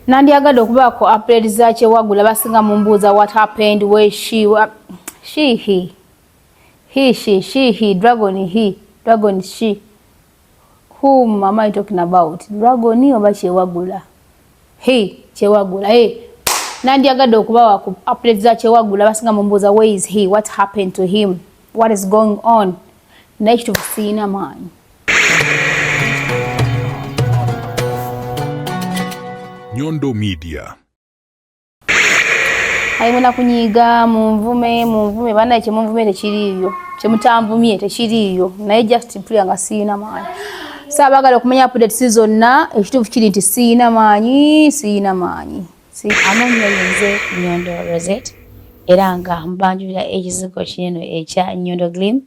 Nandi agado okubaako upgrade za kyewagula basinga mu mbuuza what happened, where she dragon she. Whom am I talking about? Dragon oba kyewagula? Kyewagula. Nandi agado okubaako ku upgrade za kyewagula basinga mu mbuuza where is he, what happened to him, what is going on. Next to sina man. Nyondo Media. Ayimuna kunyiga munvume bana ekye munvume tekiriyo kye mutanvumye tekiriyo naye just simply nga sina maanyi sabagala okumanya update zonna ekituufu kiri nti sina maanyi amanya yenze Nyondo Rozet era nga mbanjulira ekizigo kinene ekya Nyondo Glim.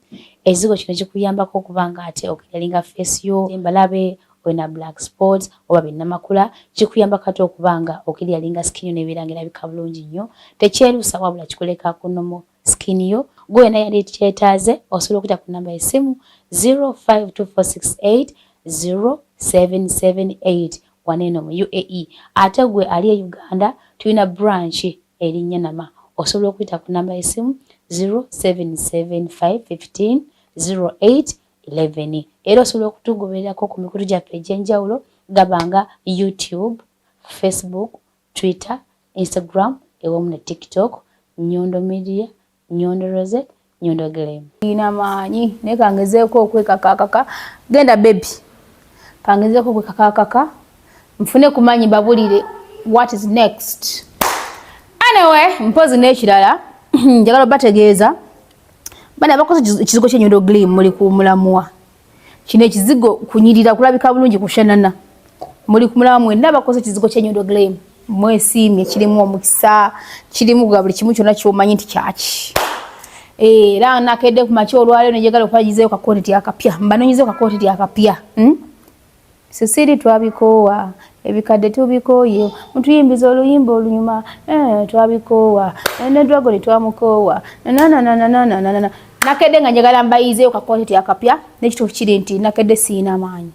Ekizigo kino kikuyambako okubanga ate okulinga face yo embalabe wena black spots oba binnamakula kikuyamba kati okubanga okiryalinga skin yo nebirangira bikabulungi nnyo tekyerusa wabula kikuleka kunomo skin yo gwena yali kyetaaze osobola okuyita ku namba y'essimu 0524680778 waneno mu UAE. Ate gwe ali e Uganda tulina branch erinnya Nama osobola okuyita ku namba y'essimu 0775150811. Era osobola okutugobererako ku mikutu gyaffe egy'enjawulo gabanga YouTube, Facebook, Twitter, Instagram, ewamu ne TikTok. Nyondo Media, Nyondo Rozet, Nyondo Glim. Ina maanyi naye kangezeeko okwekakakaka. Genda baby kangezeeko okwekakakaka nfune kumanyi babulire what is next. Anyway, mpozi n'ekirala njagala bategeeza bana bakoze ekizigo kya Nyondo Glim muli kumulamwa. Kino ekizigo kunyirira kulabika bulungi kushanana. Muli kumulamu mwenda bakoze ekizigo kya Nyondo Glim. Mwesiimye kirimu omukisa, kirimu buli kimu kyonna kyomanyi nti kyaki. Era nakedde ku makyo olwaleo njagala okupagizeyo ka content yakapya. Mbanonyizeyo ka content yakapya. Sisiri twabikowa, ebikadde tubikoye, mutuyimbiza oluyimba olunyuma, twabikowa, ne dragon twamukowa. Na. Nakedde nga njagala mbayizeyo ka content yakapya n'ekituufu kiri nti nakedde siina maanyi.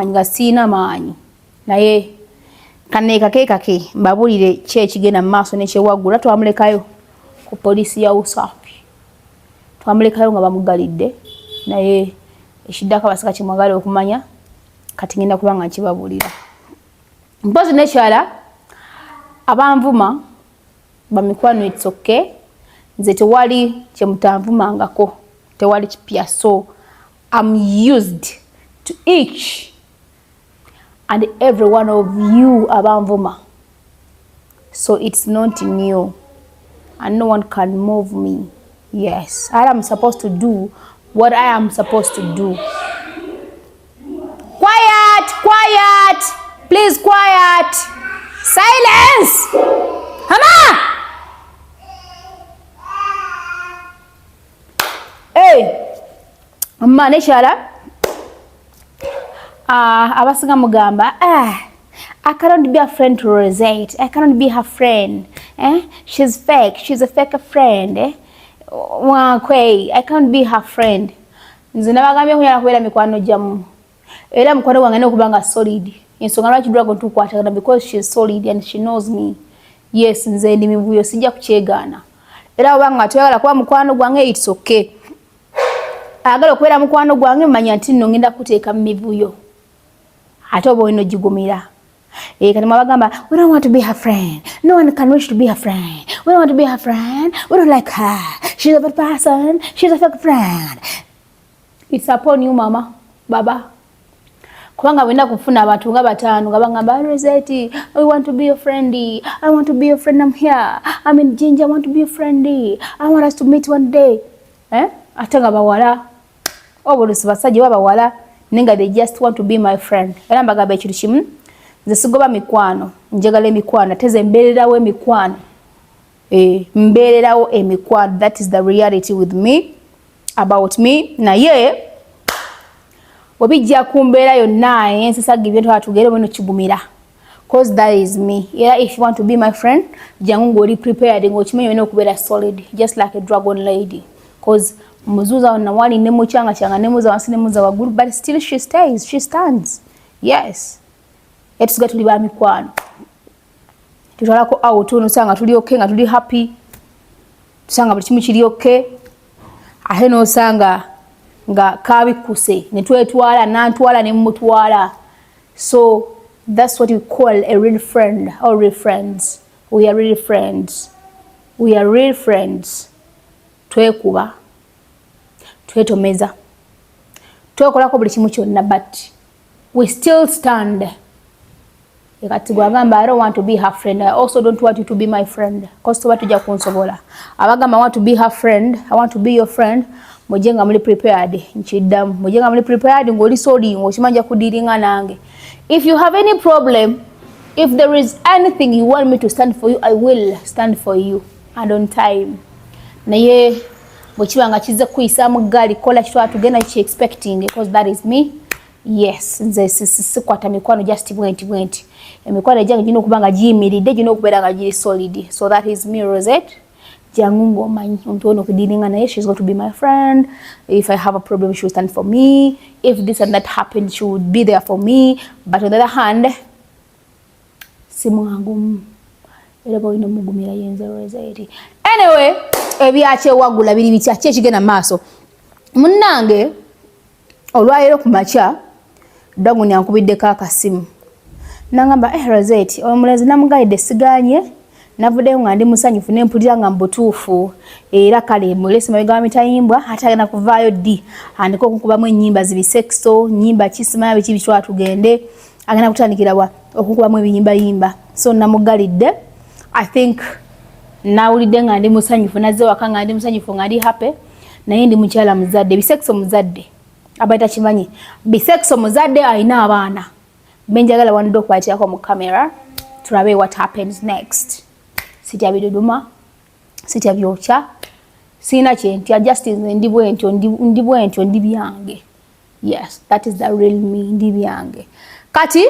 Nga siina maanyi. Naye kake mbabulire kye ekigenda mu maaso n'ekyewagula twamulekayo ku poliisi ya Usapi. Twamulekayo nga bamugalidde naye ekiddako basika kimwagala okumanya kati ngenda kubanga nkibabulira. Mpozi n'ekyala abanvuma bamikwano it's okay. Nze tewali kyemutanvumangako, tewali kipya, so I'm used to each and every one of you abanvuma, so it's not new and no one can move me. Yes, I am supposed to do what I am supposed to do. Quiet, please, quiet, silence. Hama. Mane shala abasinga mugamba I cannot be a friend to Rozet. I cannot be her friend. She's fake. She's a fake friend. I can't be her friend. Nze nabagambye kunyala kubeera mikwano gyamu. Era mukwano gwange n'okubanga solid. Ensonga lwaki dragon tukwatagana because she's solid and she knows me. Yes, nze ndi mivuyo sijja kukyegaana. Era obanga toyagala kuba mukwano gwange it's okay. Agala okubeera mukwano gwange manya nti nno ngenda kuteeka mu mivuyo. Ate oba olina ogigumira. Kati mwabagamba, we don't want to be her friend. No one can wish to be her friend. We don't want to be her friend. We don't like her. She's a bad person. She's a fake friend. It's upon you, mama, baba. Kubanga wenda kufuna abantu nga batano nga bangamba Rozet, we want to be your friendy. I want to be your friend. I'm here. I'm in Ginger. I want to be your friendy. I want us to meet one day. Ate nga bawala. Obulusi basajja babawala nenga they just want to be my friend. Era mbagamba ekintu kimu. Nze sigoba mikwano, njagala emikwano, teze mbeererawo emikwano. Mbeererawo emikwano. That is the reality with me, about me. Naye wabijja kumbeera yonna ensisa gibye ntwala tugere bwino kigumira. Cause that is me. Yeah, if you want to be my friend, jangu ngoli prepared ngochimenye wena okubera solid, just like a dragon lady. Cause muzuza wana wali nemu changa nemuza wansi nemuza waguru, but still she stays, she stands. Yes. Let's get to liba mikwano. Tutwalako out nosanga tuli okay nga tuli happy. Tusanga buli kimu kiri okay. Ahe nosanga nga kabikuse netwetwala nantwala nemutwala. So that's what we call a real friend or real friends. We are real friends. We are real friends. Twekuba. Twetomeza. Twekolako buli kimu kyonna, but we still stand. Kati gwagamba, I don't want to be her friend. I also don't want you to be my friend. Because to watu kunsobola. Abagamba, I want to be her friend. I want to be your friend. Mojenga muli prepared. Nchidamu. Mojenga muli prepared. Ngoli sodi. Ngoshimanja kudiringa nange. If you have any problem, if there is anything you want me to stand for you, I will stand for you. And on time. Naye, bochibanga chiza kuisa mgali kola chitwa tugena chi expecting. Because that is me. Yes. Nze sikwata mikwano just bwenti. Emikwano jangu jino kubanga jimiride jino kubera nga jiri solid. So that is me, Rozet. Jangu ngomanyi untuono kudiringa naye, she's going to be my friend. If I have a problem, she will stand for me. If this and that happened, she would be there for me. But on the other hand, simu hangu elabo ino mugumira yenze Rozet. Anyway, ebyache wagula biri bichache kigena maso. Munnange olwairo kumacha dangu nyankubidde kakasimu. Nangamba Rozet omulezi namugaide siganye navude nga ndi musanyufu nempulira nga mbutuufu era kale mulesi mabega mitayimbwa atagenda kuvaayo di andiko kukubamu ennyimba zibisexo nyimba kisima bichi bichwa tugende agenda kutandikira okukubamu ebinyimba yimba. So namugalidde, I think nawulidde nga ndi musanyufu nazze waka nga ndi musanyufu nga ndi happy naye ndi mukyala muzadde bisexo muzadde abaita kimanyi bisexo muzadde alina abaana. Benjagala wando kwatyako mu camera tulabe what happens next. Sitya biduduma, sitya byocha, sina kyentya, just ndi bwentyo ndi byange. Yes, that is the real me, ndi byange. Kati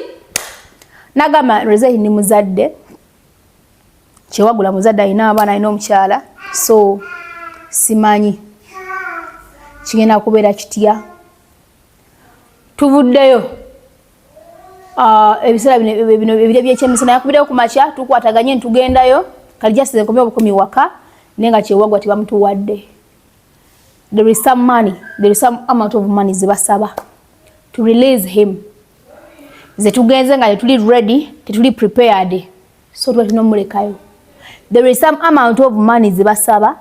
nagamba Rozet ni muzadde, kyewagula muzadde alina abaana alina omukyala, so simanyi kigenda kubeera kitya. Tuvuddeyo ebisera bino ebire by'ekyemisana yakubirayo kumakya tukwataganye ntugendayo kali just nkomye obukumi waka nenga kyewagwa tibamutuwadde. There is some money, there is some amount of money zibasaba to release him. Ze tugenze nga tuli ready, tuli prepared, so tunomulekayo. There is some amount of money zibasaba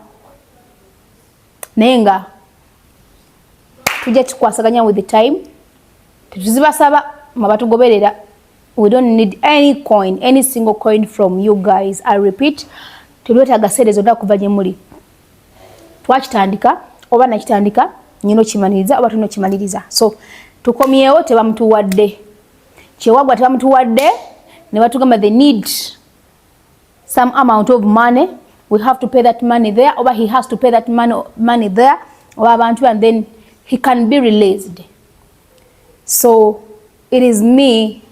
nenga tujja tukwasaganya with the time. Tuzibasaba mabatugoberera. We don't need any coin, any single coin from you guys. I repeat, tulwetaga serezo da kuvanye muli. Twakitandika oba nakitandika nyino kimaniriza oba tuno kimaniriza. So tukomyewo tebamutuwadde. Kyewagwa tebamutuwadde ne batugamba they need some amount of money. We have to pay that money there, or he has to pay that money there, or abantu, and then he can be released. So it is me,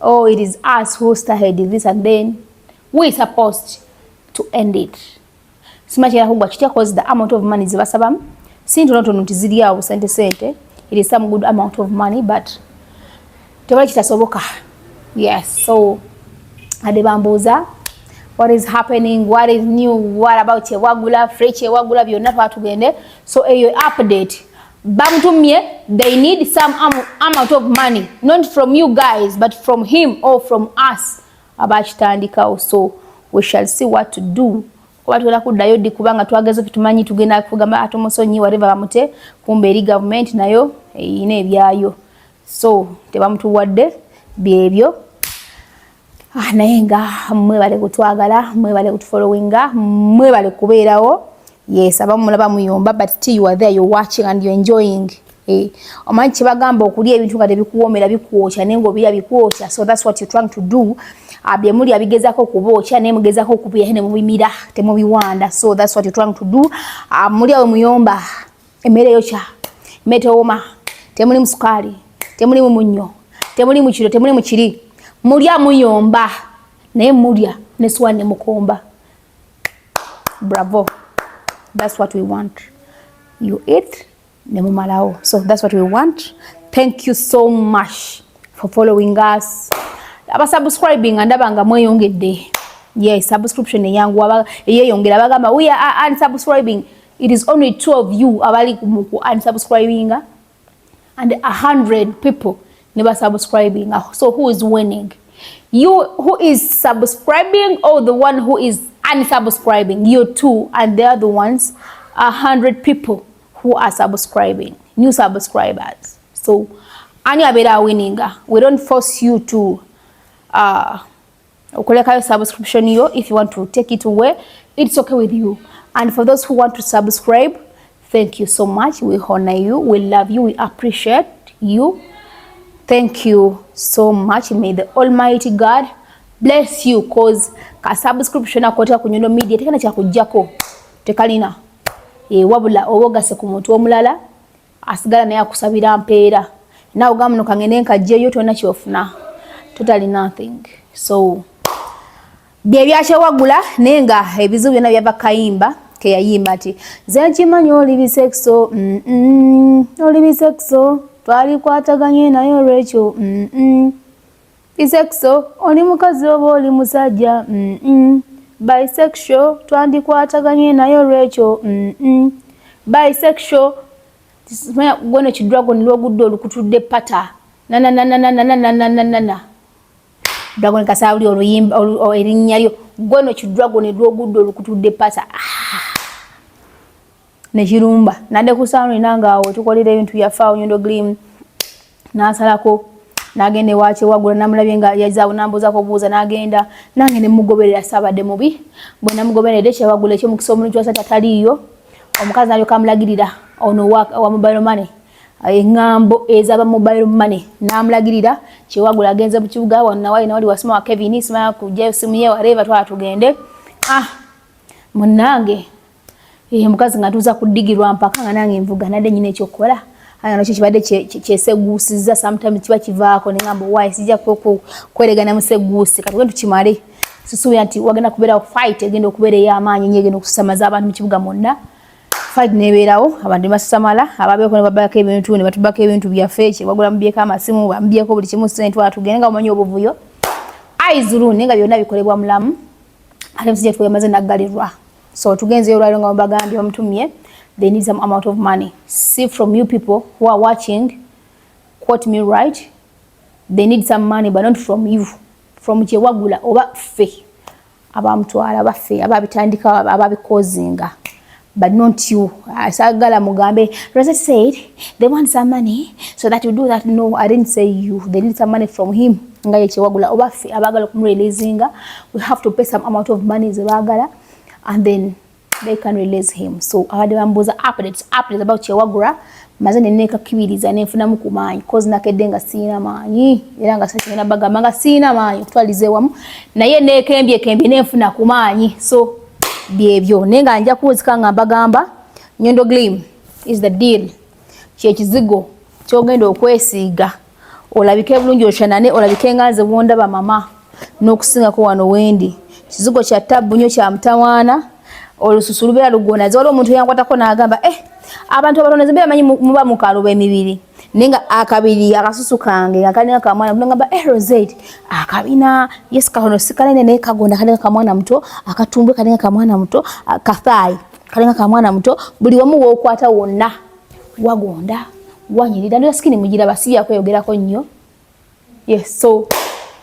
or it is us who started this, and then we supposed to end it. Simachira hugwa kitya cause the amount of money zibasabamu sinto notono ntiziri awo sente. It is some good amount of money, but tewali kitasoboka. Yes, so adebambuza what is happening, what is new, what about kyewagula, free kyewagula byonna twatugende. So eyo update bamutumye, they need some amount of money, not from you guys but from him or from us abakitandikawo. So we shall see what to do. Watuela kudayo di kubanga tuwagezo kitumanyi tugenda kugamba atomusonyi whatever bamute kumbe eri government nayo ine ebyayo. So tebamutuwadde byebyo. Naye nga mwebale kutwagala, mwebale kutufollowinga, mwebale kubeerawo. Yes, abamulaba muyomba, but still you are there, you're watching and you're enjoying. Omanyi kibagamba okulya ebintu nga tebikuwoomera bikuwokya nengo bya bikuwokya. So that's what you're trying to do. Abye muli abigezako kubookya ne mugezako okubiya hene mubimira temubiwanda. So that's what you're trying to do. Muli awe muyomba emmere yokya metooma temuli musukali temuli munnyo temuli mukiro temuli mukiri mulya muyomba naye mulya ne swane mukomba. Bravo. That's what we want. You eat ne mumalao. So that's what we want. Thank you so much for following us. Aba subscribing andabanga mweyongedde. Yes, subscription yangu yeyongera bagamba we are unsubscribing. It is only 2 of you abali ku unsubscribing and 100 people never subscribing. So who is winning? You who is subscribing or the one who is unsubscribing? You two, and the other ones 100 people who are subscribing, new subscribers. So ani abera winning. We don't force you to collect your subscription here. If you want to take it away, it's okay with you. And for those who want to subscribe, thank you so much. We honor you, we love you, we appreciate you. Thank you so much. May the Almighty God bless you, cause ka subscription akotera ku Nyondo Media tekana kya kujjako tekalina wabula obogase ku muntu omulala asigala naye akusabira mpeera na ugamuno kangene nkajjeyo tona kyofuna totally nothing. So bye byachewagula nenga ebizu byonna byava kayimba ke yayimba ati zenchimanyi oli bisexo oli bisexo twali kwataganye nayo Rachel bisexo oli mukazi oba oli musajja bisexual twandi kwataganye nayo Rachel bisexual tismaya gone chi dragon lwogudde olukutudde pata na dragon kasawuli oluyimba erinnya lyo gone chi dragon lwogudde olukutudde pata ne kirumba nade kusaano nanga awo tukolera ebintu yafa Nyondo Glim nasalako nagende wache wagula namulabye nga yazaawo nambozako buuza nagenda nange ne mugoberera sabade mubi bwe namugoberera kyewagula ekyo mukisa omulungi wasata taliyo omukazi nalyo kamulagirira ono wa mobile money engambo ezaba mobile money namulagirira kyewagula agenze mu kibuga wonna wali nawali wasima wa Kevin sima kujja simu ye wareva twatugende munange mukazi ngatuza kudigirwa mpaka nga nange mvuga nade nyine ekyokola ano kibadde kyeseguusiza sometimes kiba kivaako nengambo why sijja kweregana museguusi kati wentu kimale susuya nti wagenda kubeera fight egenda okubeera ey'amaanyi nyegenda okusamaza abantu mu kibuga monna fight nebeerawo abantu basasamala ababeeko ne babako ebintu ne batubako ebintu byaffe Kyewagula mubyeko amasimu bamubyeko buli kimu sente twatugende nga omanyi obuvuyo aizulu nenga byonna bikolebwa mulamu ate musijja twemaze naggalirwa. So tugenze olwaliro nga bagambye bamutumye they need some amount of money. See, from you people who are watching, quote me right, they need some money, but not from you. From Kyewagula oba ffe abamutwala baffe ababitandika ababikozinga, but not you. Asagala mugambe Rozet said they want some money so that you do that. No, I didn't say you. They need some money from him. Nga Kyewagula oba ffe abagala kumreleasinga, we have to pay some amount of money zebagala and then they can release him. So abade bambuza updates about Kyewagula mazene neka kibiriza nenfuna mukumanyi cause nakeddenga sina manyi era nga sakina bagamba nga sina manyi twalize wamu naye nekembye nenfuna kumanyi. So byebyo nenga nja kuzika nga bagamba Nyondo Glim is the deal kyekizigo kyogenda okwesiiga olabike bulungi oshanane olabike nganze wonda ba mama n'okusinga ko wano wendi kizigo kya tabu nnyo kya mutawaana olususulubera lugona zolo omuntu yankwatako n'agamba abantu abatoneze be amanyi muba mukaluba emibiri nenga akabiri akasusu kange akalina kamwana ngamba Rozet akabina yes kahono sikalene ne kagonda kalina kamwana muto akatumbwe kalina kamwana muto kathai kalina kamwana muto buli wamu wokwata wonna wagonda wanyirira ndo skini mugira basiya kweyogerako nnyo. Yes, so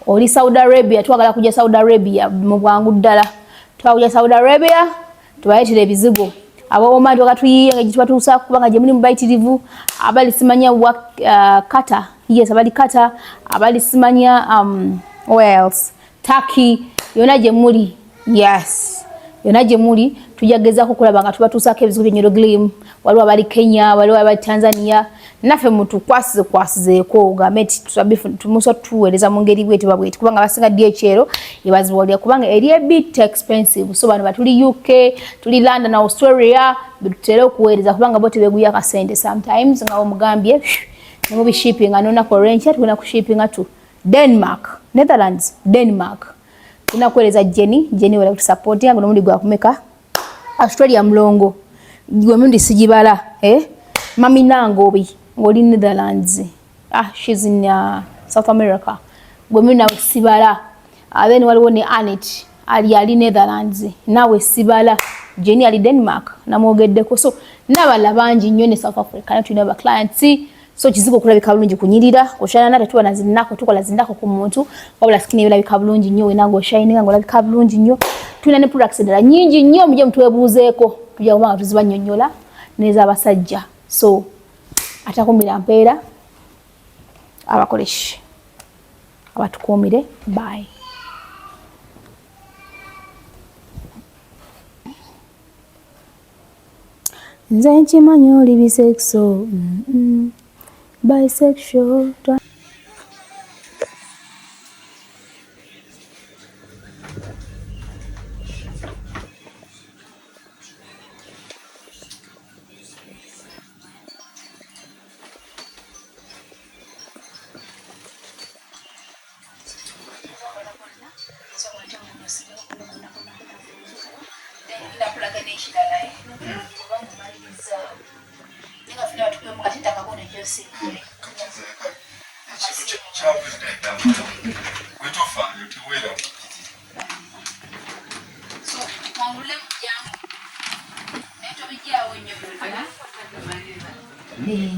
oli Saudi Arabia twagala kujja Saudi Arabia mu bwangu ddala twagala Saudi Arabia tubayitire ebizigo abo omandi wakatuyiye ngitwa tusa kubanga je muli mubayitirivu abali simanya kata. Yes, abali kata abali simanya where else Turkey yona je muli. Yes, yona je muli tujageza kukulaba nga tubatusako ebizigo bya Nyondo Glim waliwo abali Kenya waliwo abali Tanzania nafe mutu kwasizeeko gameti tumuso tuweereza mu ngeri bwete babwete kubanga basinga DHL yebazibwalya kubanga eri a bit expensive. So bano batuli UK tuli London na Australia bitutera okuweereza kubanga bote beguya kasente sometimes nga omugambye mu shipping anona ko range tuna ku shipping to Denmark Netherlands, Denmark. Tunakueleza Jenny wala kutusupportia ngono mundi gwa kumeka. Australia mlongo. Gwe mundi sijibala, Mami Nangobi, ngoli Netherlands. She's in South America. Gwe mundi na sibala. Then waliwo ne Annette ali Netherlands. Nawe sibala. Jenny ali Denmark. Namwogeddeko. So nabala bangi nnyo ne South Africa. Tulina ba clients. So kiziko kulabika bulungi kunyirira koshana nate tuwa nazinako tukola zindako ku muntu wabula skini bilabika bulungi nnyo wenango shining ngo labika bulungi nnyo tulina ne products dala nyingi nnyo muje mtuwebuzeeko tujja kubanga tuziba nnyonnyola neza abasajja so atakumbira mpeera abakoleshi abatukuumire bye nze nkimanyi oli bisexual bisexual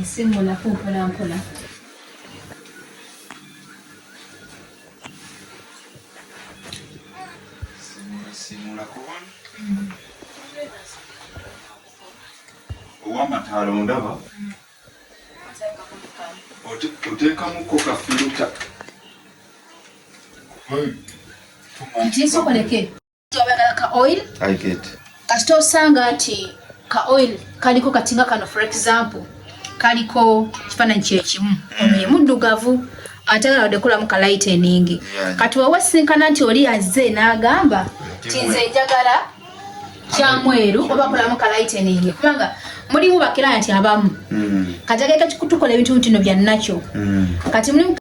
simu la kumpola mpola simu la kubona Uwama talo ndaba uteka muko ka filter Ntiso koleke tobagala ka oil I get kasito sanga ati ka oil kaliko katinga kano for example kaliko kifananyi kyekimu omye muddugavu atagala odekula mu ka lightening kati wawe sinkana nti oli azze n'agamba tinze njagala kyamweru oba kola mu ka lightening kubanga mulimu bakira nti abamu kati ageka kikutukola ebintu bino bya nakyo kati mulimu